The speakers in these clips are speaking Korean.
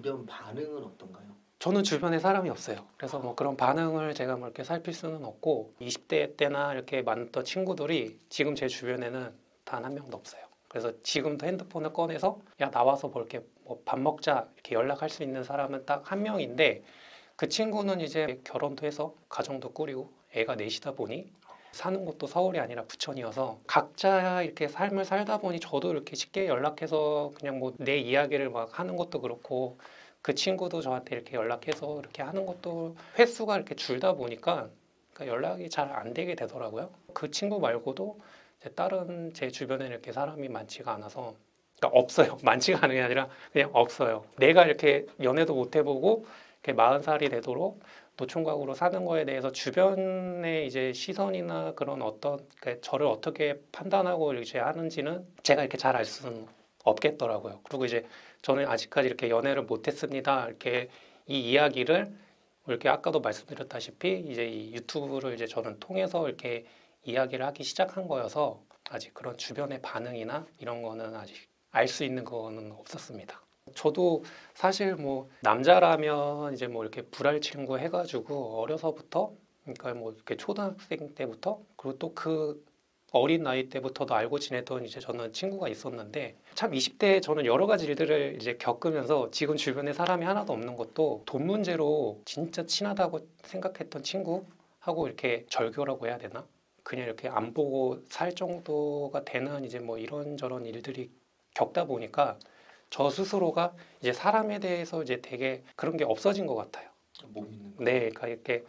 주변 반응은 어떤가요? 저는 주변에 사람이 없어요. 그래서 뭐 그런 반응을 제가 뭐 이렇게 살필 수는 없고 20대 때나 이렇게 만났던 친구들이 지금 제 주변에는 단 한 명도 없어요. 그래서 지금도 핸드폰을 꺼내서 야 나와서 뭐 이렇게 뭐 밥 먹자 이렇게 연락할 수 있는 사람은 딱 한 명인데 그 친구는 이제 결혼도 해서 가정도 꾸리고 애가 넷이다 보니 사는 곳도 서울이 아니라 부천이어서 각자 이렇게 삶을 살다 보니 저도 이렇게 쉽게 연락해서 그냥 뭐 내 이야기를 막 하는 것도 그렇고 그 친구도 저한테 이렇게 연락해서 이렇게 하는 것도 횟수가 이렇게 줄다 보니까 그러니까 연락이 잘 안 되게 되더라고요. 그 친구 말고도 이제 다른 제 주변에 이렇게 사람이 많지가 않아서 그러니까 없어요. 많지가 않은 게 아니라 그냥 없어요. 내가 이렇게 연애도 못 해보고 이렇게 40살이 되도록 노총각으로 사는 거에 대해서 주변의 이제 시선이나 그런 어떤 그러니까 저를 어떻게 판단하고 이제 하는지는 제가 이렇게 잘 알 수는 없겠더라고요. 그리고 이제 저는 아직까지 이렇게 연애를 못했습니다. 이렇게 이 이야기를 이렇게 아까도 말씀드렸다시피 이제 이 유튜브를 이제 저는 통해서 이렇게 이야기를 하기 시작한 거여서 아직 그런 주변의 반응이나 이런 거는 아직 알 수 있는 거는 없었습니다. 저도 사실 뭐 남자라면 이제 뭐 이렇게 불알 친구 해가지고 어려서부터 그러니까 뭐 이렇게 초등학생 때부터 그리고 또 그 어린 나이 때부터도 알고 지내던 이제 저는 친구가 있었는데 참 20대에 저는 여러 가지 일들을 이제 겪으면서 지금 주변에 사람이 하나도 없는 것도 돈 문제로 진짜 친하다고 생각했던 친구하고 이렇게 절교라고 해야 되나? 그냥 이렇게 안 보고 살 정도가 되는 이제 뭐 이런저런 일들이 겪다 보니까 저 스스로가 이제 사람에 대해서 이제 되게 그런 게 없어진 것 같아요. 못 믿는 거. 네, 그러니까 이렇게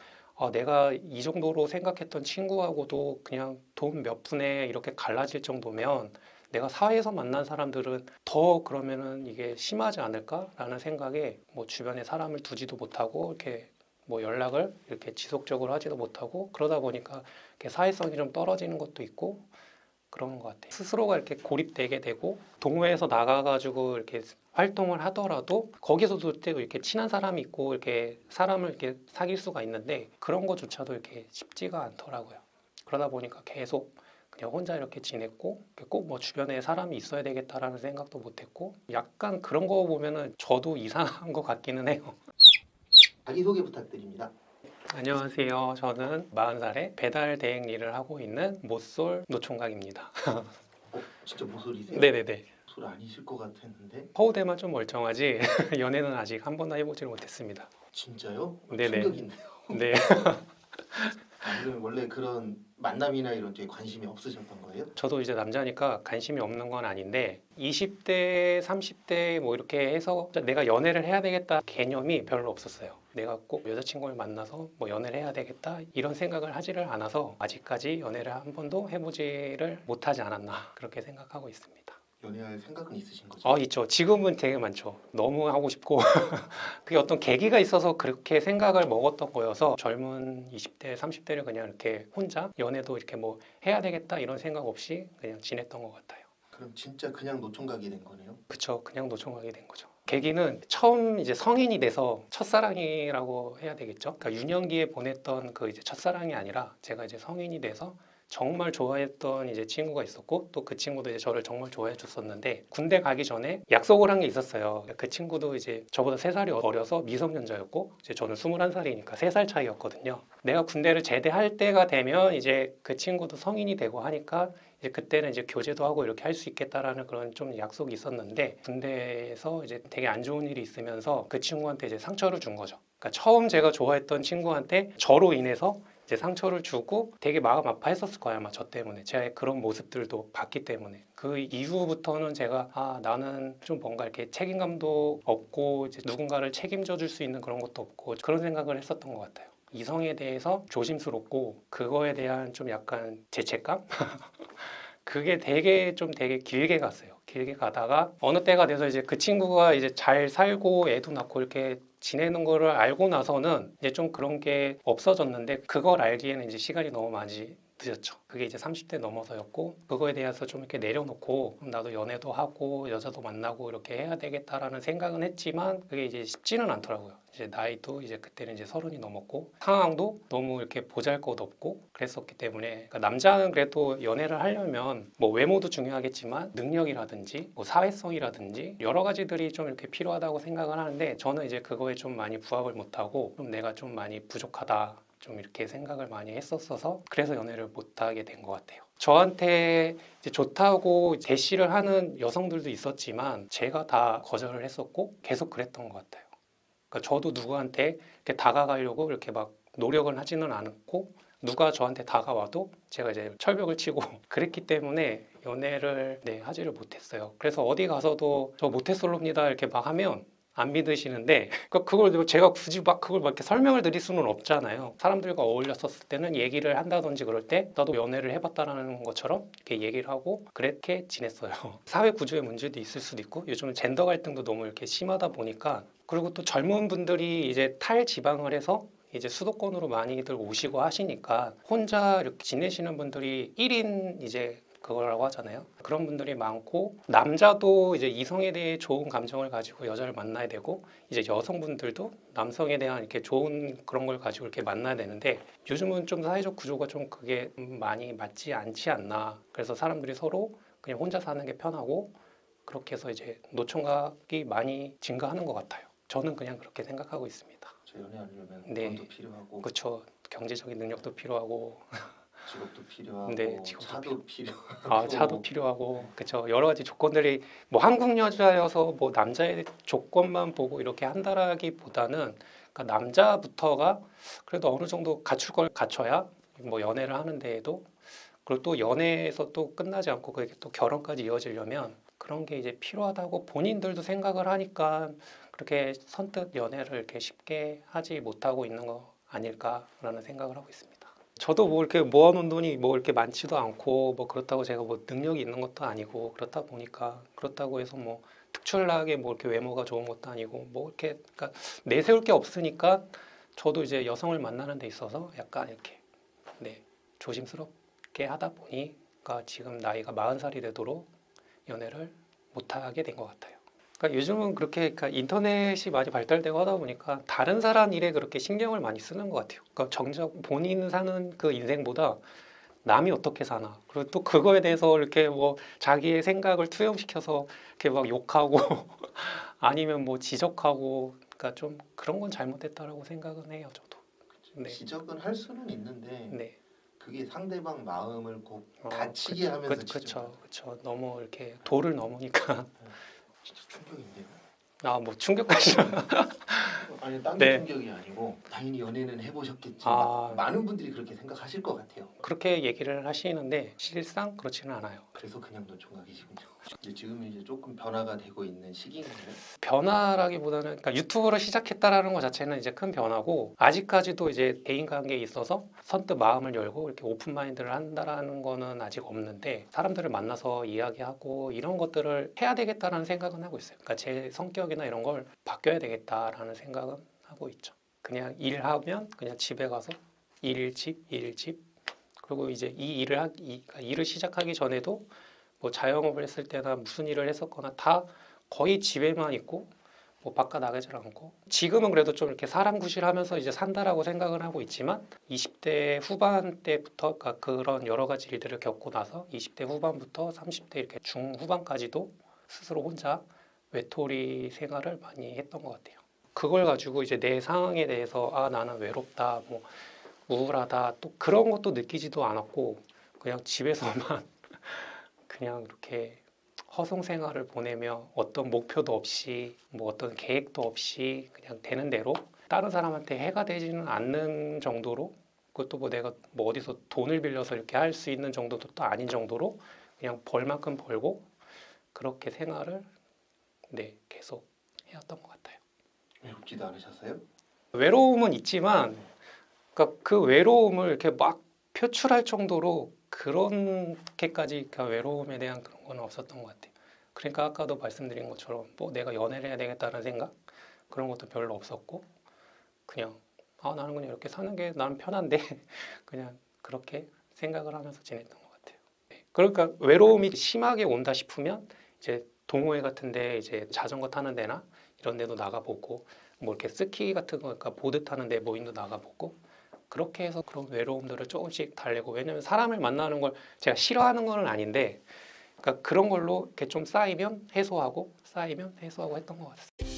내가 이 정도로 생각했던 친구하고도 그냥 돈 몇 푼에 이렇게 갈라질 정도면 내가 사회에서 만난 사람들은 더 그러면은 이게 심하지 않을까라는 생각에 뭐 주변에 사람을 두지도 못하고 이렇게 뭐 연락을 이렇게 지속적으로 하지도 못하고 그러다 보니까 이렇게 사회성이 좀 떨어지는 것도 있고 그런 것 같아요. 스스로가 이렇게 고립되게 되고 동호회에서 나가가지고 이렇게 활동을 하더라도 거기서도 또 이렇게 친한 사람이 있고 이렇게 사람을 이렇게 사귈 수가 있는데 그런 것조차도 이렇게 쉽지가 않더라고요. 그러다 보니까 계속 그냥 혼자 이렇게 지냈고 꼭 뭐 주변에 사람이 있어야 되겠다라는 생각도 못했고 약간 그런 거 보면은 저도 이상한 것 같기는 해요. 자기소개 부탁드립니다. 안녕하세요. 저는 40살에 배달 대행 일을 하고 있는 모쏠 노총각입니다. 진짜 모쏠이세요? 네네네. 모쏠 아니실 것 같았는데. 허우대만 좀 멀쩡하지 연애는 아직 한 번도 해보지를 못했습니다. 진짜요? 네네. 충격이네요. 네. 그러면 원래 그런 만남이나 이런 데 관심이 없으셨던 거예요? 저도 이제 남자니까 관심이 없는 건 아닌데 20대, 30대 뭐 이렇게 해서 내가 연애를 해야 되겠다 개념이 별로 없었어요. 내가 꼭 여자친구를 만나서 뭐 연애를 해야 되겠다 이런 생각을 하지를 않아서 아직까지 연애를 한 번도 해보지를 못하지 않았나 그렇게 생각하고 있습니다. 연애할 생각은 있으신 거죠? 있죠. 지금은 되게 많죠. 너무 하고 싶고 그게 어떤 계기가 있어서 그렇게 생각을 먹었던 거여서 젊은 20대, 30대를 그냥 이렇게 혼자 연애도 이렇게 뭐 해야 되겠다 이런 생각 없이 그냥 지냈던 것 같아요. 그럼 진짜 그냥 노총각이 된 거네요? 그쵸. 그냥 노총각이 된 거죠. 계기는 처음 이제 성인이 돼서 첫사랑이라고 해야 되겠죠. 그러니까 유년기에 보냈던 그 이제 첫사랑이 아니라 제가 이제 성인이 돼서 정말 좋아했던 이제 친구가 있었고 또 그 친구도 이제 저를 정말 좋아해 줬었는데 군대 가기 전에 약속을 한 게 있었어요. 그 친구도 이제 저보다 3살이 어려서 미성년자였고 이제 저는 21살이니까 3살 차이였거든요. 내가 군대를 제대할 때가 되면 이제 그 친구도 성인이 되고 하니까 이제 그때는 이제 교제도 하고 이렇게 할 수 있겠다라는 그런 좀 약속이 있었는데 군대에서 이제 되게 안 좋은 일이 있으면서 그 친구한테 이제 상처를 준 거죠. 그러니까 처음 제가 좋아했던 친구한테 저로 인해서 이제 상처를 주고 되게 마음 아파했었을 거야 아마 저 때문에 제가 그런 모습들도 봤기 때문에 그 이후부터는 제가 나는 좀 뭔가 이렇게 책임감도 없고 이제 누군가를 책임져 줄 수 있는 그런 것도 없고 그런 생각을 했었던 것 같아요. 이성에 대해서 조심스럽고 그거에 대한 좀 약간 죄책감? 그게 되게 길게 갔어요. 길게 가다가 어느 때가 돼서 이제 그 친구가 이제 잘 살고 애도 낳고 이렇게 지내는 거를 알고 나서는 이제 좀 그런 게 없어졌는데 그걸 알기에는 이제 시간이 너무 많이 늦었죠. 그게 이제 30대 넘어서였고 그거에 대해서 좀 이렇게 내려놓고 나도 연애도 하고 여자도 만나고 이렇게 해야 되겠다라는 생각은 했지만 그게 이제 쉽지는 않더라고요. 이제 나이도 이제 그때는 이제 30이 넘었고 상황도 너무 이렇게 보잘것없고 그랬었기 때문에 그러니까 남자는 그래도 연애를 하려면 뭐 외모도 중요하겠지만 능력이라든지 뭐 사회성이라든지 여러 가지들이 좀 이렇게 필요하다고 생각을 하는데 저는 이제 그거에 좀 많이 부합을 못하고 좀 내가 좀 많이 부족하다 좀 이렇게 생각을 많이 했었어서 그래서 연애를 못하게 된 것 같아요. 저한테 이제 좋다고 대시를 하는 여성들도 있었지만 제가 다 거절을 했었고 계속 그랬던 것 같아요. 그러니까 저도 누구한테 이렇게 다가가려고 이렇게 막 노력을 하지는 않았고 누가 저한테 다가와도 제가 이제 철벽을 치고 그랬기 때문에 연애를 하지를 못했어요. 그래서 어디 가서도 저 모태솔로입니다 이렇게 막 하면 안 믿으시는데 그걸 제가 굳이 막 그걸 막 이렇게 설명을 드릴 수는 없잖아요. 사람들과 어울렸었을 때는 얘기를 한다든지 그럴 때 나도 연애를 해봤다라는 것처럼 이렇게 얘기를 하고 그렇게 지냈어요. 사회 구조의 문제도 있을 수도 있고 요즘은 젠더 갈등도 너무 이렇게 심하다 보니까 그리고 또 젊은 분들이 이제 탈지방을 해서 이제 수도권으로 많이들 오시고 하시니까 혼자 이렇게 지내시는 분들이 1인 이제 그거라고 하잖아요. 그런 분들이 많고 남자도 이제 이성에 대해 좋은 감정을 가지고 여자를 만나야 되고 이제 여성분들도 남성에 대한 이렇게 좋은 그런 걸 가지고 이렇게 만나야 되는데 요즘은 좀 사회적 구조가 좀 그게 많이 맞지 않지 않나. 그래서 사람들이 서로 그냥 혼자 사는 게 편하고 그렇게 해서 이제 노총각이 많이 증가하는 것 같아요. 저는 그냥 그렇게 생각하고 있습니다. 저 연애하려면 네. 돈도 필요하고 그렇죠. 경제적인 능력도 필요하고 직업도 필요하고 네, 직업도 차도 필요하고 차도 필요하고 그렇죠. 여러 가지 조건들이 뭐 한국 여자여서 뭐 남자의 조건만 보고 이렇게 한다라기보다는 그러니까 남자부터가 그래도 어느 정도 갖출 걸 갖춰야 뭐 연애를 하는 데에도 그리고 또 연애에서 또 끝나지 않고 그게 또 결혼까지 이어지려면 그런 게 이제 필요하다고 본인들도 생각을 하니까 그렇게 선뜻 연애를 이렇게 쉽게 하지 못하고 있는 거 아닐까라는 생각을 하고 있습니다. 저도 뭐 이렇게 모아놓은 돈이 뭐 이렇게 많지도 않고 뭐 그렇다고 제가 뭐 능력이 있는 것도 아니고 그렇다 보니까 그렇다고 해서 뭐 특출나게 뭐 이렇게 외모가 좋은 것도 아니고 뭐 이렇게 그러니까 내세울 게 없으니까 저도 이제 여성을 만나는 데 있어서 약간 이렇게 조심스럽게 하다 보니 그러니까 지금 나이가 40살이 되도록 연애를 못하게 된 것 같아요. 그러니까 요즘은 그렇게 그러니까 인터넷이 많이 발달되고 하다 보니까 다른 사람 일에 그렇게 신경을 많이 쓰는 것 같아요. 그러니까 정작 본인 사는 그 인생보다 남이 어떻게 사나 그리고 또 그거에 대해서 이렇게 뭐 자기의 생각을 투영시켜서 이렇게 막 욕하고 아니면 뭐 지적하고 그러니까 좀 그런 건 잘못됐다라고 생각은 해요. 저도. 네. 지적은 할 수는 있는데 네. 그게 상대방 마음을 꼭 다치게 하면서 그렇죠. 너무 이렇게 도를 넘으니까 진짜 충격인데요. 뭐 충격까지. 아니 딴 게 네. 충격이 아니고 당연히 연애는 해보셨겠지. 아. 많은 분들이 그렇게 생각하실 것 같아요. 그렇게 얘기를 하시는데 실상 그렇지는 않아요. 그래서 그냥 노총각이시군요. 이제 지금 이제 조금 변화가 되고 있는 시기인가요? 변화라기보다는 그러니까 유튜브로 시작했다라는 것 자체는 이제 큰 변화고 아직까지도 이제 대인 관계에 있어서 선뜻 마음을 열고 이렇게 오픈 마인드를 한다라는 거는 아직 없는데 사람들을 만나서 이야기하고 이런 것들을 해야 되겠다라는 생각은 하고 있어요. 그러니까 제 성격이나 이런 걸 바뀌어야 되겠다라는 생각은 하고 있죠. 그냥 일하면 그냥 집에 가서 일일 집 그리고 이제 이 그러니까 일을 시작하기 전에도 뭐 자영업을 했을 때나 무슨 일을 했었거나 다 거의 집에만 있고 뭐 바깥 나가질 않고 지금은 그래도 좀 이렇게 사람 구실하면서 이제 산다라고 생각을 하고 있지만 20대 후반 때부터 그러니까 그런 여러 가지 일들을 겪고 나서 20대 후반부터 30대 이렇게 중후반까지도 스스로 혼자 외톨이 생활을 많이 했던 것 같아요. 그걸 가지고 이제 내 상황에 대해서 나는 외롭다 뭐 우울하다 또 그런 것도 느끼지도 않았고 그냥 집에서만 그냥 이렇게 허송 생활을 보내며 어떤 목표도 없이 뭐 어떤 계획도 없이 그냥 되는 대로 다른 사람한테 해가 되지는 않는 정도로 그것도 뭐 내가 뭐 어디서 돈을 빌려서 이렇게 할 수 있는 정도도 또 아닌 정도로 그냥 벌 만큼 벌고 그렇게 생활을 계속 해왔던 것 같아요. 외롭지도 않으셨어요? 외로움은 있지만 그러니까 그 외로움을 이렇게 막 표출할 정도로 그렇게까지 그 외로움에 대한 그런 건 없었던 것 같아요. 그러니까 아까도 말씀드린 것처럼 뭐 내가 연애를 해야 되겠다는 생각 그런 것도 별로 없었고 그냥 나는 그냥 이렇게 사는 게 나는 편한데 그냥 그렇게 생각을 하면서 지냈던 것 같아요. 네. 그러니까 외로움이 심하게 온다 싶으면 이제 동호회 같은데 이제 자전거 타는 데나 이런 데도 나가보고 뭐 이렇게 스키 같은 거, 그러니까 보드 타는 데 모임도 나가보고 그렇게 해서 그런 외로움들을 조금씩 달래고, 왜냐면 사람을 만나는 걸 제가 싫어하는 건 아닌데 그러니까 그런 걸로 이렇게 좀 쌓이면 해소하고 쌓이면 해소하고 했던 것 같아요.